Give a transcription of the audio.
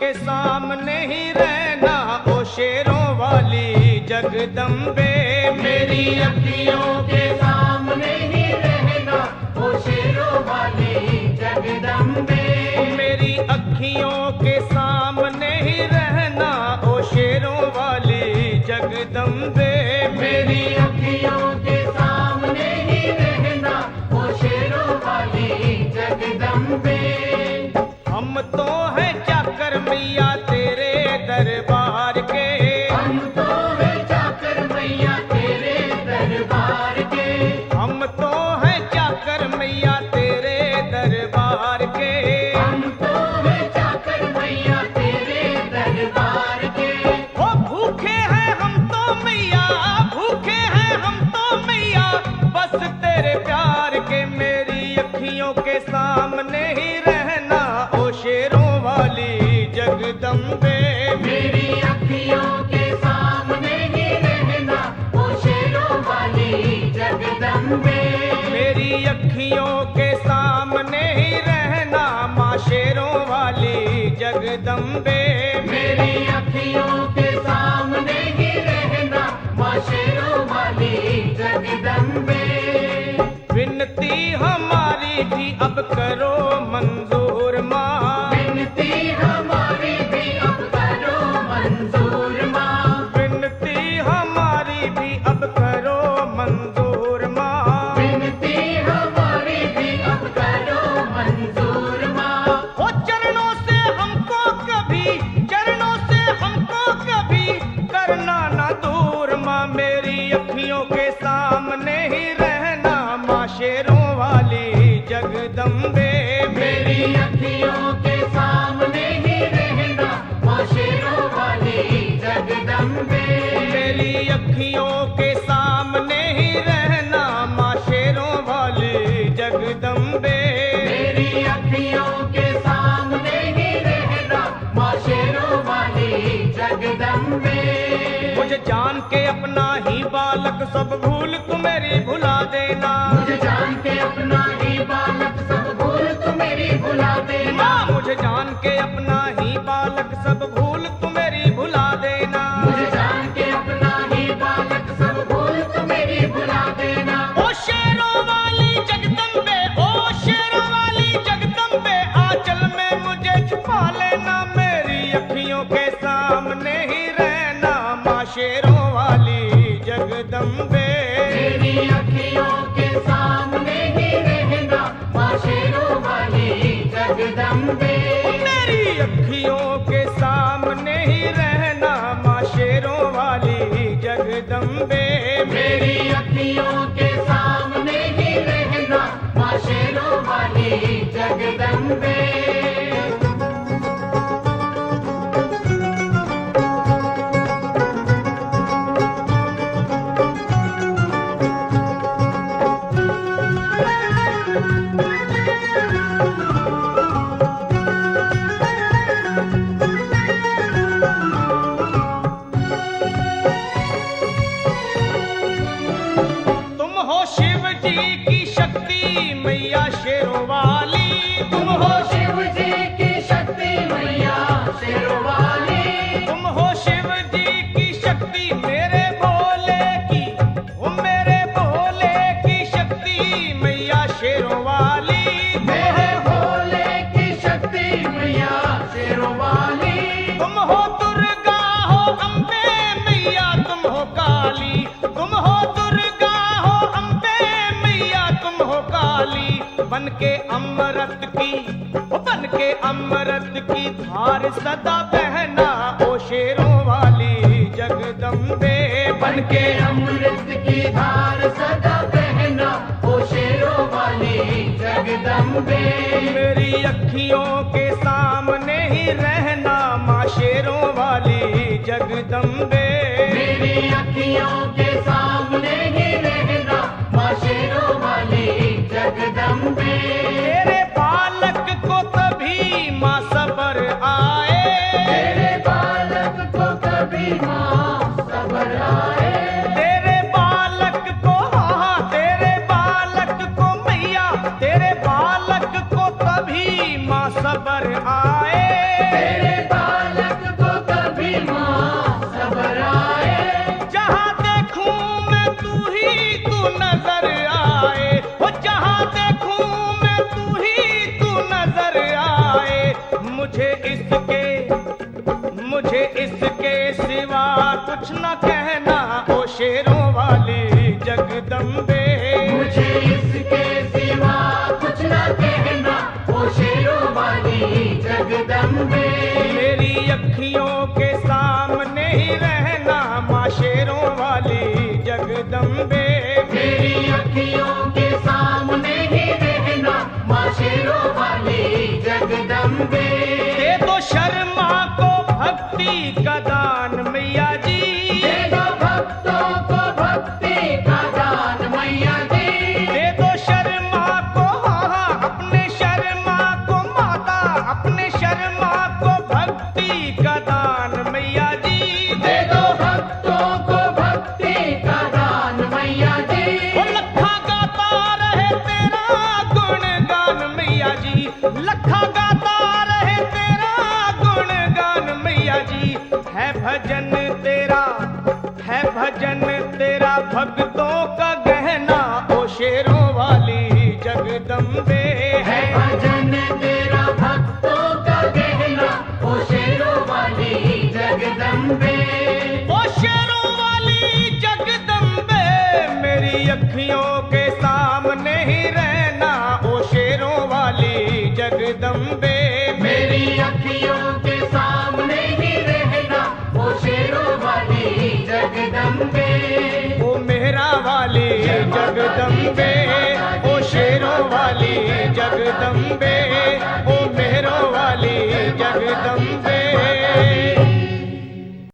के सामने ही रहना ओ शेरों वाली जगदम्बे। मेरी अखियों के सामने ही रहना ओ शेरों वाली जगदम्बे। मेरी अखियों के सामने ही रहना ओ शेरों वाली जगदम्बे। मेरी अखियों के सामने ही रहना ओ शेरों वाली जगदम्बे। हम तो हैं चाकर मैया तेरे दरबार के। हम तो हैं चाकर मैया तेरे दरबार के। हम तो हैं चाकर मैया तेरे दरबार के। हम तो हैं चाकर मैया तेरे दरबार के। ओ भूखे हैं हम तो मैया, भूखे हैं हम तो मैया बस तेरे प्यार के। मेरी अखियों के सामने ही रहना ओ शेरों वाली जगदम्बे। मेरी अखियों के सामने ही रहना ओ शेरों वाली जगदम्बे। मेरी अखियों के सामने ही रहना माँ शेरों वाली जगदम्बे। मेरी अखियों के सामने ही रहना माँ शेरों वाली जगदम्बे। विनती हमारी भी अब करो मंजूर माँ। विनती हमारी भी अब करो मंजूर माँ। विनती हमारी भी अब करो मंजूर माँ। विनती हमारी भी अब करो मंजूर माँ। ओ चरणों से हमको कभी, चरणों से हमको कभी करना ना दूर माँ। मेरी अखियों के सामने ही रहना माँ शेरों वाली जगदम्बे। मेरी अखियों के सामने ही रहना माँ शेरों वाली जगदम्बे। मेरी अखियों के सामने ही रहना माँ शेरों वाली जगदम्बे। मेरी अखियों के सामने ही रहना माँ शेरों वाली जगदम्बे। मुझे जान के अपना ही बालक सब भूल तू मेरी भुला देना। मुझे जान के अपना ही बालक सब भूल तू मेरी भुला देना। माँ मुझे जान के अपना ही बालक सब भूल तू मेरी भुला देना। मुझे जान के अपना ही बालक सब भूल तू मेरी भुला देना। ओ शेरों वाली जगदम्बे, ओ शेरों वाली जगदम्बे आंचल में मुझे छुपा लेना। मेरी अखियों के सामने ही रहना माँ शेरों वाली जगदम्बे। मेरी अखियों के सामने ही रहना माँ शेरों वाली जगदम्बे। मेरी अखियों के सामने ही रहना माँ शेरों वाली जगदम्बे। मेरी अखियों के सामने ही रहना माँ शेरों वाली जगदम्बे। तुम हो शिव जी की शक्ति मैया शेरों वाली। तुम हो शिव जी की शक्ति मैया शेरों वाली। तुम हो शिव जी की शक्ति मेरे भोले की, ओ मेरे भोले की शक्ति मैया शेरों वाली। मेरे भोले की शक्ति मैया शेरों वाली। तुम हो दुर्गा हो अम्बे मैया तुम हो काली। तुम हो दुर्गा हो अम्बे मैया तुम हो काली। बन के अमृत की, ओ बन के अमृत की धार सदा बहना ओ शेरों वाली जगदम्बे। बन के अमृत की धार सदा बहना ओ शेरों वाली जगदम्बे। मेरी अखियों के सामने ही रहना माँ शेरों वाली जगदम्बे। मेरी अखियों के सामने ही रहना माँ शेरों वाली जगदम्बे। तेरे बालक को कभी माँ सबर आए। तेरे बालक को कभी माँ सबर आए। तेरे बालक को, हाँ तेरे बालक को मैया, तेरे बालक को कभी माँ सबर आए। तेरे बालक सामने ही रहना माँ शेरों वाली जगदम्बे। दे दो शर्मा को भक्ति का दान मैया जी, दे दो भक्तों को भक्ति का दान मैया जी। दे दो शर्मा को, हाँ अपने शर्मा को माता, अपने शर्मा को भक्ति का दान मैया जी। दे दो भक्तों को भक्ति का दान मैया जी। वो लखा गाता रहे तेरा गुणगान मैया जी, लखा गाता रहे तेरा गुणगान मैया जी। है भजन तेरा, है भजन तेरा भक्तों का गहना ओ शेरों वाली जगदम्बे। है भजन तेरा भक्तों का गहना ओ शेरों वाली जगदम्बे। ओ शेरों वाली जगदम्बे, मेरी अखियों के सामने ही रहना ओ शेरों वाली जगदम्बे। मेरी अखियों के सामने ही रहना ओ शेरों वाली जगदम्बे। ओ मेरा वाली जगदम्बे, ओ शेरों वाली जगदम्बे।